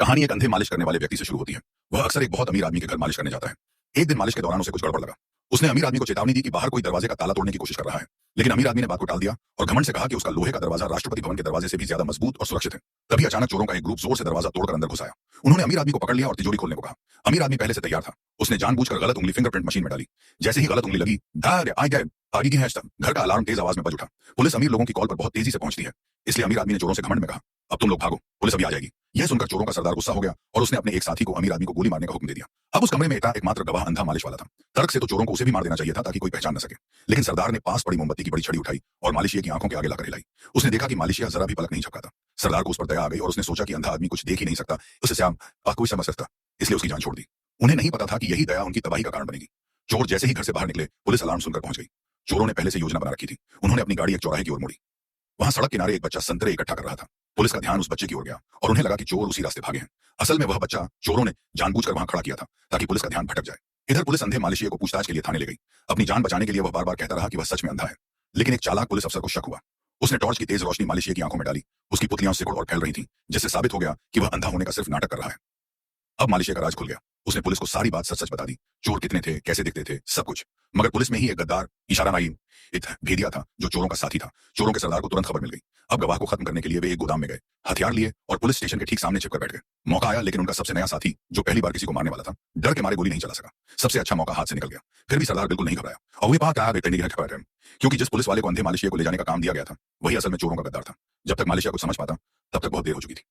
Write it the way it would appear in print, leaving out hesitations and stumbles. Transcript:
कहानी एक अंधे मालिश करने वाले व्यक्ति से शुरू होती है। वह अक्सर एक बहुत अमीर आदमी के घर मालिश करने जाता है। एक दिन मालिश के दौरान उसे कुछ गड़बड़ लगा। उसने अमीर आदमी को चेतावनी दी कि बाहर कोई दरवाजे का ताला तोड़ने की कोशिश कर रहा है, लेकिन अमीर आदमी ने बात को टाल दिया और घमंड से कहा कि उसका लोहे का दरवाजा राष्ट्रपति भवन के दरवाजे से भी ज्यादा मजबूत और सुरक्षित है। तभी अचानक चोरों का एक ग्रुप जोर से दरवाजा तोड़कर अंदर घुस आया। उन्होंने अमीर आदमी को पकड़ लिया और तिजोरी खोलने को कहा। अमीर आदमी पहले से तैयार था। उसने जानबूझकर गलत उंगली फिंगरप्रिंट मशीन में डाली। जैसे ही गलत उंगली लगी, आगे की हैशटैग घर का अलार्म तेज आवाज में बज उठा। पुलिस अमीर लोगों की कॉल पर बहुत तेजी से पहुंचती है, इसलिए अमीर आदमी ने चोरों से घमंड में कहा, अब तुम लोग भागो, पुलिस अभी आ जाएगी। यह सुनकर चोरों का सरदार गुस्सा हो गया और उसने अपने एक साथी को अमीर आदमी को गोली मारने का हुक्म दे दिया। अब उस कमरे में एकमात्र गवाह अंधा मालिश वाला था। तर्क से तो चोरों को उसे भी मार देना चाहिए था ताकि कोई पहचान न सके, लेकिन सरदार ने पास पड़ी मोमबत्ती की बड़ी छड़ी उठाई और मालिशिया की आंखों के आगे लाकर हिलाई। उसने देखा कि मालिशिया जरा भी पलक नहीं झपका था। सरदार को उस पर दया आ गई और उसने सोचा कि अंधा आदमी कुछ देख ही नहीं सकता, उससे कोई समझ सकता, इसलिए उसकी जान छोड़ दी। उन्हें नहीं पता था कि यही दया उनकी तबाही का कारण बनेगी। चोर जैसे ही घर से बाहर निकले, पुलिस अलार्म सुनकर पहुंच गई। चोरों ने पहले से योजना बना रखी थी। उन्होंने अपनी गाड़ी एक चौराहे की ओर मोड़ी। वहां सड़क किनारे एक बच्चा संतरे इकट्ठा कर रहा था। पुलिस का ध्यान उस बच्चे की ओर गया और उन्हें लगा कि चोर उसी रास्ते भागे हैं। असल में वह बच्चा चोरों ने जानबूझकर वहां खड़ा किया था ताकि पुलिस का ध्यान भटक जाए। इधर पुलिस अंधे मालिशिया को पूछताछ के लिए थाने ले गई। अपनी जान बचाने के लिए वह बार-बार कहता रहा कि वह सच में अंधा है, लेकिन एक चालाक पुलिस अफसर को शक हुआ। उसने टॉर्च की तेज रोशनी मालिशिया की आंखों में डाली। उसकी पुतलियां सिकुड़ और फैल रही थीं, जिससे साबित हो गया कि वह अंधा होने का सिर्फ नाटक कर रहा है। अब मालिशिया का राज खुल गया। उसने पुलिस को सारी बात सच-सच बता दी। चोर कितने थे, कैसे दिखते थे, सब कुछ। मगर पुलिस में ही एक गद्दार, इशारा नाईम, एक भेदिया था जो चोरों का साथी था। चोरों के सरदार को तुरंत खबर मिल गई। अब गवाह को खत्म करने के लिए वे एक गोदाम में गए, हथियार लिए और पुलिस स्टेशन के ठीक सामने छिपकर बैठ गए। मौका आया, लेकिन उनका सबसे नया साथी, जो पहली बार किसी को मारने वाला था, डर के मारे गोली नहीं चला सका। सबसे अच्छा मौका हाथ से निकल गया। फिर भी सरदार बिल्कुल नहीं घबराया और वे पाक आ गए, क्योंकि जिस पुलिस वाले को अंधे मालिशिया को ले जाने का काम दिया गया था, वही असल में चोरों का गद्दार था। जब तक मालिशिया को समझ पाता, तब तक बहुत देर हो चुकी थी।